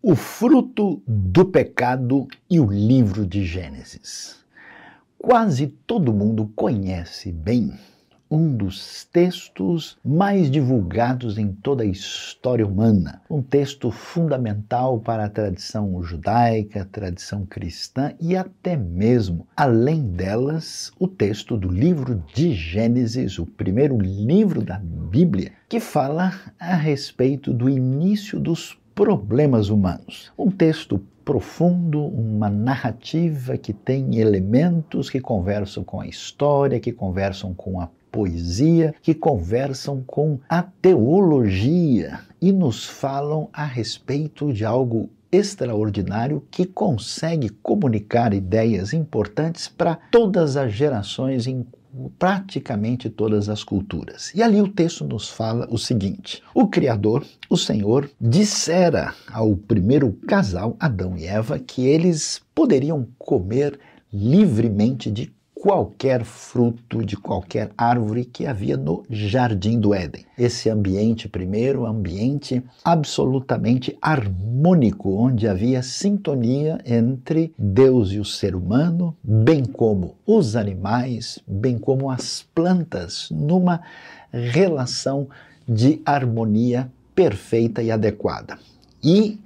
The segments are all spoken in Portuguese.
O fruto do pecado e o livro de Gênesis. Quase todo mundo conhece bem um dos textos mais divulgados em toda a história humana. Um texto fundamental para a tradição judaica, a tradição cristã e até mesmo, além delas, o texto do livro de Gênesis, o primeiro livro da Bíblia, que fala a respeito do início dos problemas humanos. Um texto profundo, uma narrativa que tem elementos que conversam com a história, que conversam com a poesia, que conversam com a teologia e nos falam a respeito de algo extraordinário que consegue comunicar ideias importantes para todas as gerações em praticamente todas as culturas. E ali o texto nos fala o seguinte: o Criador, o Senhor, dissera ao primeiro casal, Adão e Eva, que eles poderiam comer livremente de qualquer fruto, de qualquer árvore que havia no Jardim do Éden. Esse ambiente primeiro, ambiente absolutamente harmônico, onde havia sintonia entre Deus e o ser humano, bem como os animais, bem como as plantas, numa relação de harmonia perfeita e adequada. E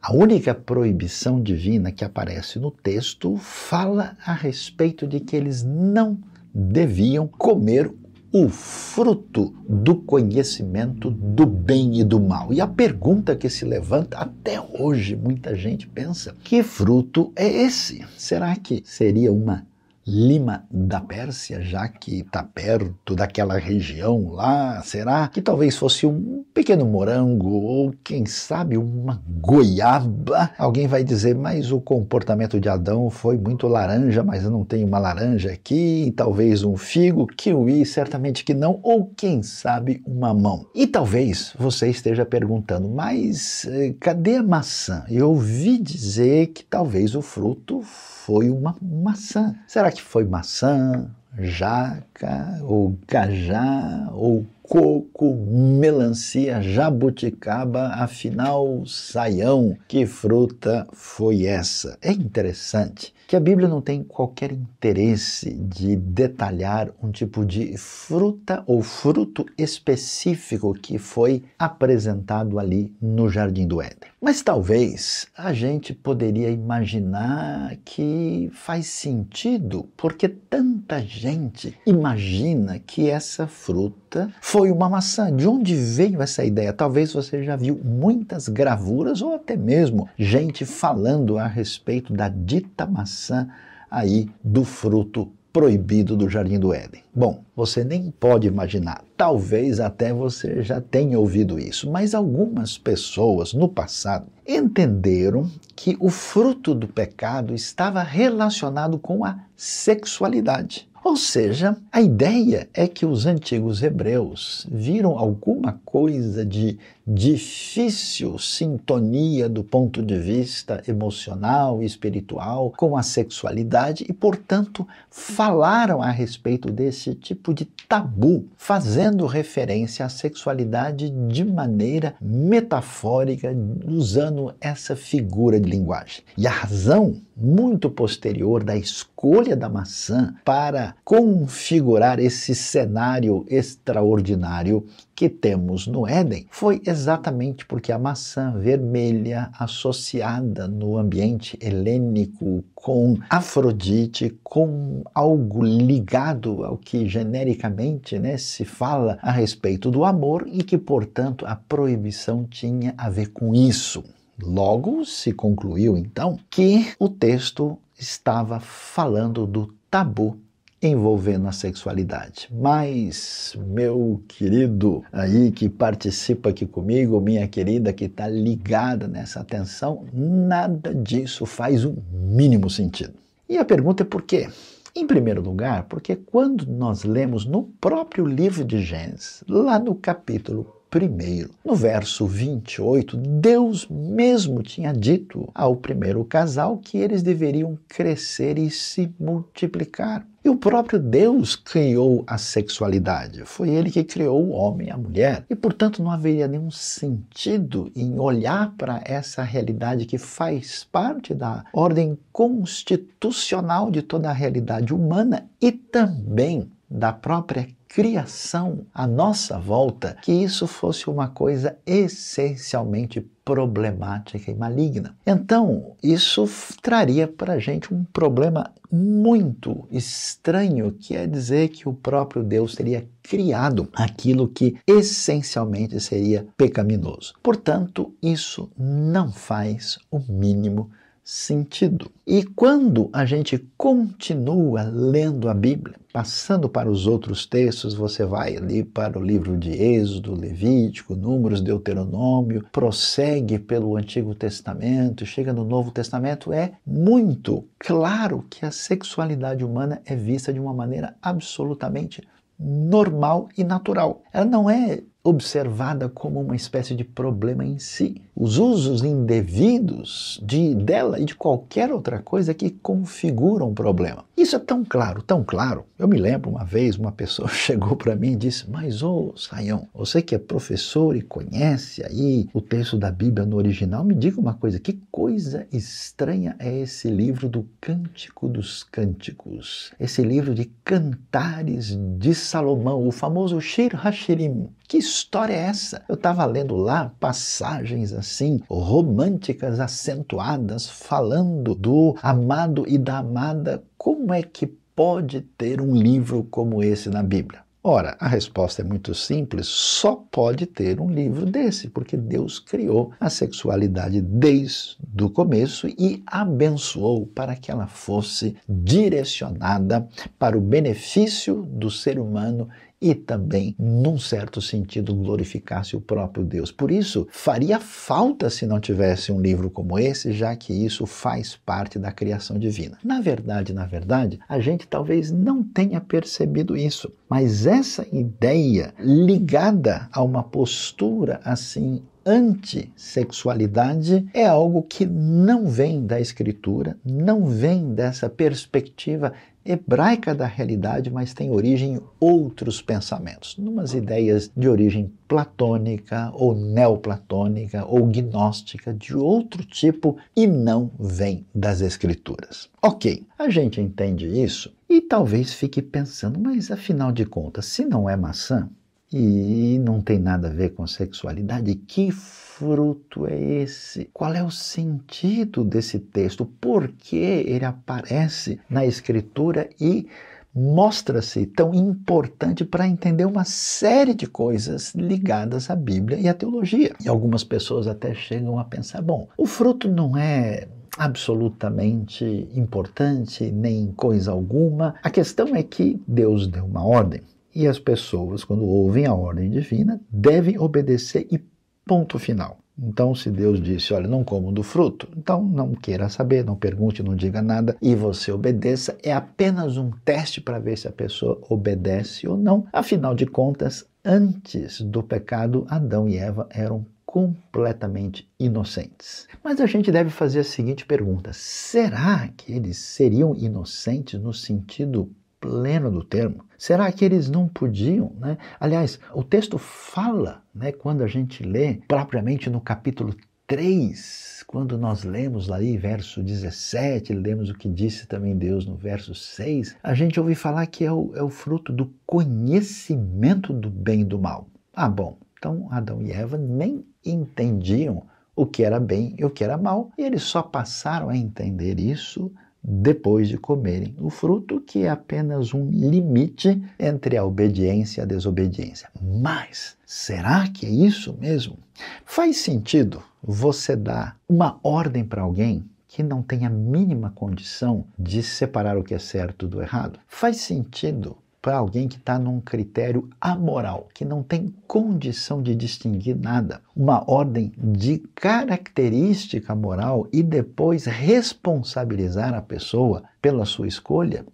a única proibição divina que aparece no texto fala a respeito de que eles não deviam comer o fruto do conhecimento do bem e do mal. E a pergunta que se levanta até hoje, muita gente pensa: que fruto é esse? Será que seria uma lima da Pérsia, já que está perto daquela região lá? Será que talvez fosse um pequeno morango ou, quem sabe, uma goiaba? Alguém vai dizer, mas o comportamento de Adão foi muito laranja, mas eu não tenho uma laranja aqui. Talvez um figo, kiwi, certamente que não. Ou, quem sabe, um mamão. E talvez você esteja perguntando, mas cadê a maçã? Eu ouvi dizer que talvez o fruto foi uma maçã. Será que foi maçã, jaca, ou cajá, ou coco, melancia, jabuticaba? Afinal, saião, que fruta foi essa? É interessante que a Bíblia não tem qualquer interesse de detalhar um tipo de fruta ou fruto específico que foi apresentado ali no Jardim do Éden. Mas talvez a gente poderia imaginar que faz sentido, porque tanta gente imagina que essa fruta foi uma maçã. De onde veio essa ideia? Talvez você já viu muitas gravuras ou até mesmo gente falando a respeito da dita maçã aí do fruto proibido do Jardim do Éden. Bom, você nem pode imaginar, talvez até você já tenha ouvido isso, mas algumas pessoas no passado entenderam que o fruto do pecado estava relacionado com a sexualidade. Ou seja, a ideia é que os antigos hebreus viram alguma coisa de difícil sintonia do ponto de vista emocional e espiritual com a sexualidade e, portanto, falaram a respeito desse tipo de tabu, fazendo referência à sexualidade de maneira metafórica, usando essa figura de linguagem. E a razão muito posterior da escolha da maçã para configurar esse cenário extraordinário que temos no Éden foi exatamente porque a maçã vermelha associada no ambiente helênico com Afrodite, com algo ligado ao que genericamente se fala a respeito do amor e que, portanto, a proibição tinha a ver com isso. Logo, se concluiu, então, que o texto estava falando do tabu envolvendo a sexualidade. Mas, meu querido aí que participa aqui comigo, minha querida que está ligada nessa atenção, nada disso faz o mínimo sentido. E a pergunta é por quê? Em primeiro lugar, porque quando nós lemos no próprio livro de Gênesis, lá no capítulo 1, no verso 28, Deus mesmo tinha dito ao primeiro casal que eles deveriam crescer e se multiplicar. E o próprio Deus criou a sexualidade. Foi Ele que criou o homem e a mulher. E, portanto, não haveria nenhum sentido em olhar para essa realidade que faz parte da ordem constitucional de toda a realidade humana e também da própria criação à nossa volta, que isso fosse uma coisa essencialmente problemática e maligna. Então, isso traria para a gente um problema muito estranho, que é dizer que o próprio Deus teria criado aquilo que essencialmente seria pecaminoso. Portanto, isso não faz o mínimo sentido. E quando a gente continua lendo a Bíblia, passando para os outros textos, você vai ali para o livro de Êxodo, Levítico, Números, Deuteronômio, prossegue pelo Antigo Testamento, chega no Novo Testamento, é muito claro que a sexualidade humana é vista de uma maneira absolutamente normal e natural. Ela não é observada como uma espécie de problema em si. Os usos indevidos dela e de qualquer outra coisa que configuram um problema. Isso é tão claro, tão claro. Eu me lembro uma vez, uma pessoa chegou para mim e disse: mas Saião, você que é professor e conhece aí o texto da Bíblia no original, me diga uma coisa, que coisa estranha é esse livro do Cântico dos Cânticos? Esse livro de Cantares de Salomão, o famoso Shir HaShirim. Que história é essa? Eu estava lendo lá passagens assim, românticas, acentuadas, falando do amado e da amada. Como é que pode ter um livro como esse na Bíblia? Ora, a resposta é muito simples, só pode ter um livro desse, porque Deus criou a sexualidade desde o começo e abençoou para que ela fosse direcionada para o benefício do ser humano e também, num certo sentido, glorificasse o próprio Deus. Por isso, faria falta se não tivesse um livro como esse, já que isso faz parte da criação divina. Na verdade, a gente talvez não tenha percebido isso, mas essa ideia ligada a uma postura assim antissexualidade é algo que não vem da Escritura, não vem dessa perspectiva hebraica da realidade, mas tem origem em outros pensamentos, numas ideias de origem platônica ou neoplatônica ou gnóstica de outro tipo e não vem das Escrituras. Ok, a gente entende isso e talvez fique pensando, mas afinal de contas, se não é maçã e não tem nada a ver com sexualidade, que fruto é esse? Qual é o sentido desse texto? Por que ele aparece na Escritura e mostra-se tão importante para entender uma série de coisas ligadas à Bíblia e à teologia? E algumas pessoas até chegam a pensar, bom, o fruto não é absolutamente importante, nem coisa alguma. A questão é que Deus deu uma ordem. E as pessoas, quando ouvem a ordem divina, devem obedecer e ponto final. Então, se Deus disse, olha, não comam do fruto, então não queira saber, não pergunte, não diga nada e você obedeça. É apenas um teste para ver se a pessoa obedece ou não. Afinal de contas, antes do pecado, Adão e Eva eram completamente inocentes. Mas a gente deve fazer a seguinte pergunta: será que eles seriam inocentes no sentido pleno do termo? Será que eles não podiam, né? Aliás, o texto fala, né, quando a gente lê propriamente no capítulo 3, quando nós lemos ali verso 17, lemos o que disse também Deus no verso 6, a gente ouve falar que é o fruto do conhecimento do bem e do mal. Ah, bom, então Adão e Eva nem entendiam o que era bem e o que era mal, e eles só passaram a entender isso depois de comerem o fruto, que é apenas um limite entre a obediência e a desobediência. Mas, será que é isso mesmo? Faz sentido você dar uma ordem para alguém que não tem a mínima condição de separar o que é certo do errado? Faz sentido para alguém que está num critério amoral, que não tem condição de distinguir nada, uma ordem de característica moral e depois responsabilizar a pessoa pela sua escolha?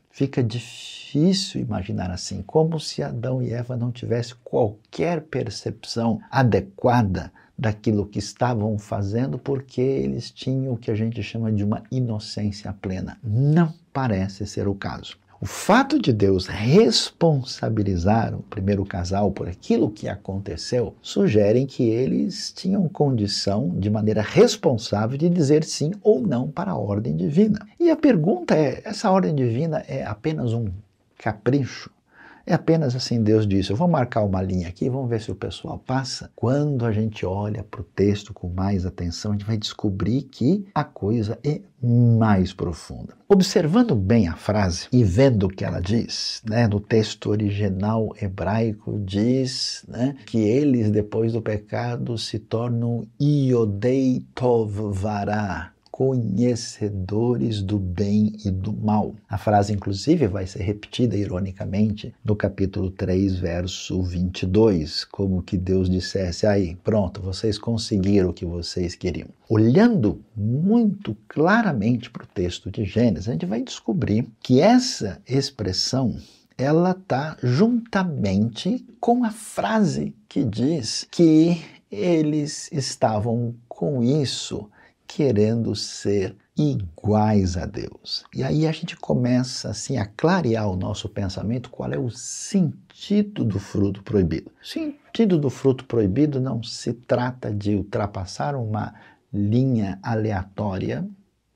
Fica difícil imaginar assim, como se Adão e Eva não tivessem qualquer percepção adequada daquilo que estavam fazendo porque eles tinham o que a gente chama de uma inocência plena. Não parece ser o caso. O fato de Deus responsabilizar o primeiro casal por aquilo que aconteceu sugere que eles tinham condição, de maneira responsável, de dizer sim ou não para a ordem divina. E a pergunta é, essa ordem divina é apenas um capricho? É apenas assim, Deus disse, eu vou marcar uma linha aqui, vamos ver se o pessoal passa. Quando a gente olha para o texto com mais atenção, a gente vai descobrir que a coisa é mais profunda. Observando bem a frase e vendo o que ela diz, no texto original hebraico diz que eles, depois do pecado, se tornam Iodei Tov Vará, conhecedores do bem e do mal. A frase, inclusive, vai ser repetida, ironicamente, no capítulo 3, verso 22, como que Deus dissesse, aí, pronto, vocês conseguiram o que vocês queriam. Olhando muito claramente para o texto de Gênesis, a gente vai descobrir que essa expressão ela está juntamente com a frase que diz que eles estavam com isso querendo ser iguais a Deus. E aí a gente começa assim a clarear o nosso pensamento qual é o sentido do fruto proibido. O sentido do fruto proibido não se trata de ultrapassar uma linha aleatória,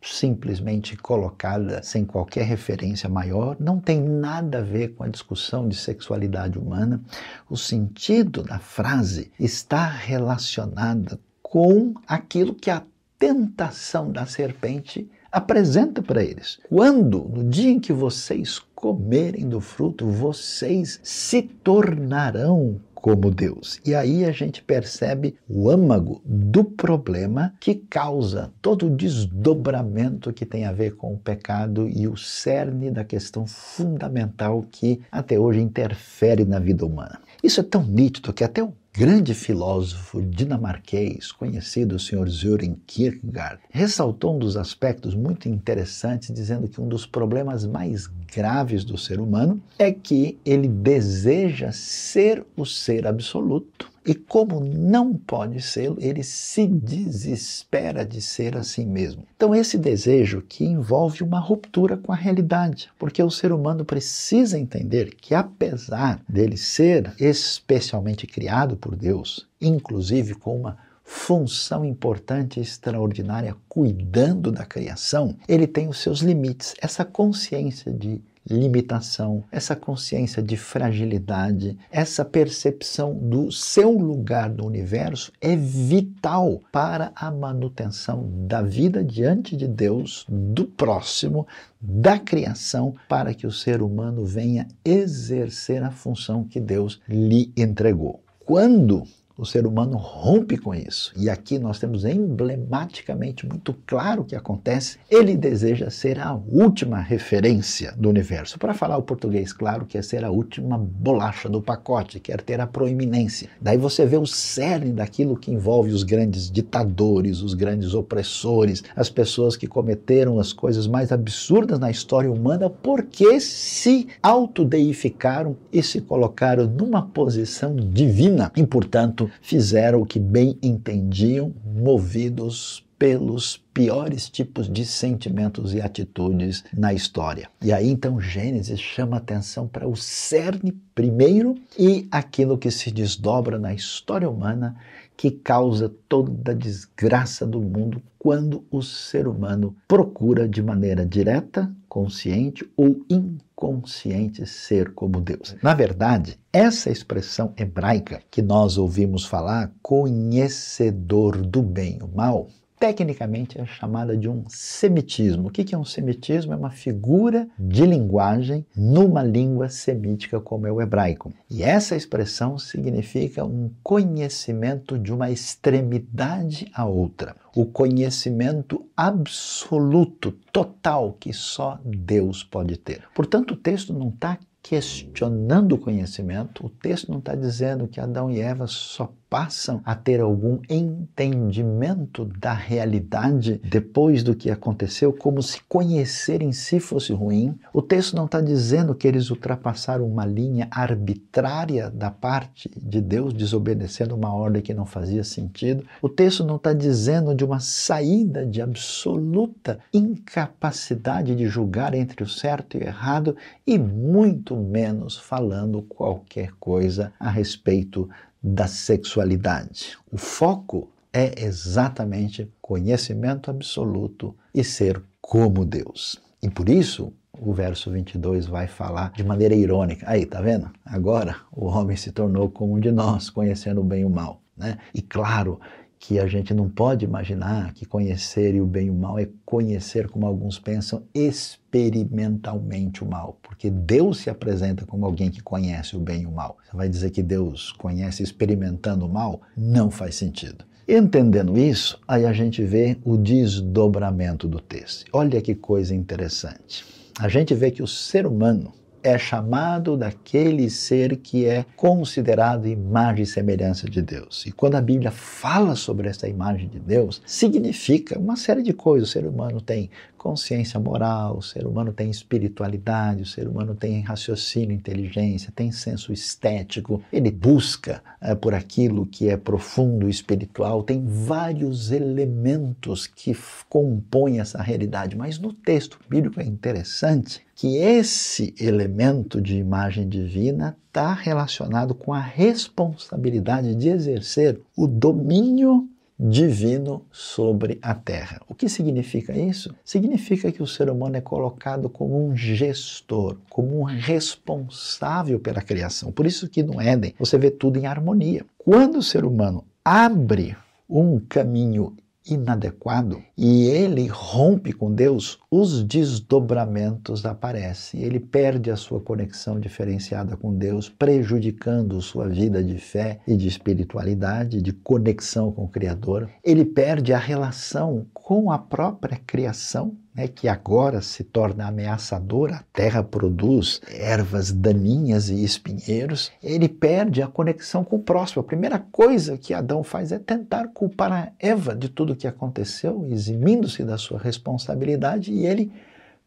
simplesmente colocada sem qualquer referência maior, não tem nada a ver com a discussão de sexualidade humana. O sentido da frase está relacionado com aquilo que a tentação da serpente apresenta para eles. Quando, no dia em que vocês comerem do fruto, vocês se tornarão como Deus. E aí a gente percebe o âmago do problema que causa todo o desdobramento que tem a ver com o pecado e o cerne da questão fundamental que até hoje interfere na vida humana. Isso é tão nítido que até o grande filósofo dinamarquês, conhecido o Sr. Søren Kierkegaard, ressaltou um dos aspectos muito interessantes, dizendo que um dos problemas mais graves do ser humano é que ele deseja ser o ser absoluto e, como não pode ser, ele se desespera de ser assim mesmo. Então esse desejo que envolve uma ruptura com a realidade, porque o ser humano precisa entender que, apesar dele ser especialmente criado por Deus, inclusive com uma função importante e extraordinária cuidando da criação, ele tem os seus limites. Essa consciência de limitação, essa consciência de fragilidade, essa percepção do seu lugar no universo é vital para a manutenção da vida diante de Deus, do próximo, da criação, para que o ser humano venha exercer a função que Deus lhe entregou. Quando o ser humano rompe com isso, e aqui nós temos emblematicamente muito claro o que acontece, ele deseja ser a última referência do universo. Para falar o português claro, quer ser a última bolacha do pacote, quer ter a proeminência. Daí você vê o cerne daquilo que envolve os grandes ditadores, os grandes opressores, as pessoas que cometeram as coisas mais absurdas na história humana porque se autodeificaram e se colocaram numa posição divina e, portanto, fizeram o que bem entendiam, movidos pelos piores tipos de sentimentos e atitudes na história. E aí então Gênesis chama atenção para o cerne primeiro e aquilo que se desdobra na história humana que causa toda a desgraça do mundo quando o ser humano procura de maneira direta, consciente ou inconsciente ser como Deus. Na verdade, essa expressão hebraica que nós ouvimos falar, conhecedor do bem e o mal, tecnicamente é chamada de um semitismo. O que é um semitismo? É uma figura de linguagem numa língua semítica como é o hebraico. E essa expressão significa um conhecimento de uma extremidade à outra. O conhecimento absoluto, total, que só Deus pode ter. Portanto, o texto não está questionando o conhecimento, o texto não está dizendo que Adão e Eva só passam a ter algum entendimento da realidade depois do que aconteceu, como se conhecer em si fosse ruim. O texto não está dizendo que eles ultrapassaram uma linha arbitrária da parte de Deus, desobedecendo uma ordem que não fazia sentido. O texto não está dizendo de uma saída de absoluta incapacidade de julgar entre o certo e o errado, e muito menos falando qualquer coisa a respeito da sexualidade. O foco é exatamente conhecimento absoluto e ser como Deus. E por isso, o verso 22 vai falar de maneira irônica. Aí, tá vendo? Agora o homem se tornou como um de nós, conhecendo o bem e o mal, né? E claro que a gente não pode imaginar que conhecer o bem e o mal é conhecer, como alguns pensam, experimentalmente o mal, porque Deus se apresenta como alguém que conhece o bem e o mal. Você vai dizer que Deus conhece experimentando o mal? Não faz sentido. Entendendo isso, aí a gente vê o desdobramento do texto. Olha que coisa interessante. A gente vê que o ser humano é chamado daquele ser que é considerado imagem e semelhança de Deus. E quando a Bíblia fala sobre essa imagem de Deus, significa uma série de coisas. O ser humano tem consciência moral, o ser humano tem espiritualidade, o ser humano tem raciocínio, inteligência, tem senso estético, ele busca por aquilo que é profundo, espiritual, tem vários elementos que compõem essa realidade. Mas no texto bíblico é interessante que esse elemento de imagem divina está relacionado com a responsabilidade de exercer o domínio divino sobre a terra. O que significa isso? Significa que o ser humano é colocado como um gestor, como um responsável pela criação. Por isso que no Éden você vê tudo em harmonia. Quando o ser humano abre um caminho inadequado e ele rompe com Deus, os desdobramentos aparecem. Ele perde a sua conexão diferenciada com Deus, prejudicando sua vida de fé e de espiritualidade, de conexão com o Criador. Ele perde a relação com a própria criação, que agora se torna ameaçadora. A terra produz ervas daninhas e espinheiros. Ele perde a conexão com o próximo. A primeira coisa que Adão faz é tentar culpar a Eva de tudo o que aconteceu, eximindo-se da sua responsabilidade, e ele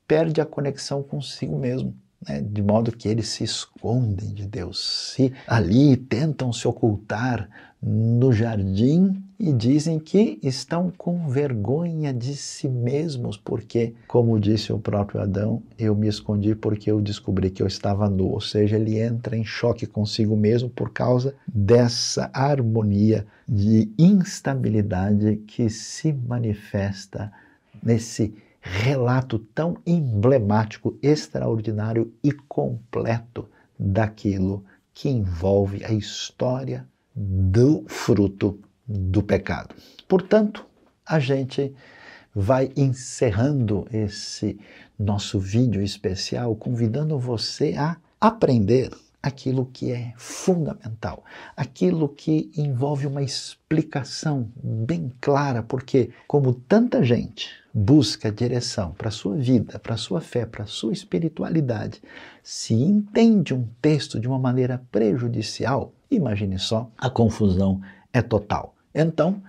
perde a conexão consigo mesmo, de modo que eles se escondem de Deus. Ali tentam se ocultar no jardim e dizem que estão com vergonha de si mesmos, porque, como disse o próprio Adão, eu me escondi porque eu descobri que eu estava nu. Ou seja, ele entra em choque consigo mesmo por causa dessa harmonia de instabilidade que se manifesta nesse relato tão emblemático, extraordinário e completo daquilo que envolve a história do fruto do pecado. Portanto, a gente vai encerrando esse nosso vídeo especial convidando você a aprender aquilo que é fundamental, aquilo que envolve uma explicação bem clara, porque como tanta gente busca direção para a sua vida, para a sua fé, para a sua espiritualidade, se entende um texto de uma maneira prejudicial, imagine só, a confusão é total. Então,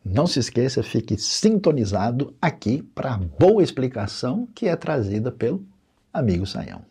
não se esqueça, fique sintonizado aqui para a boa explicação que é trazida pelo amigo Sayão.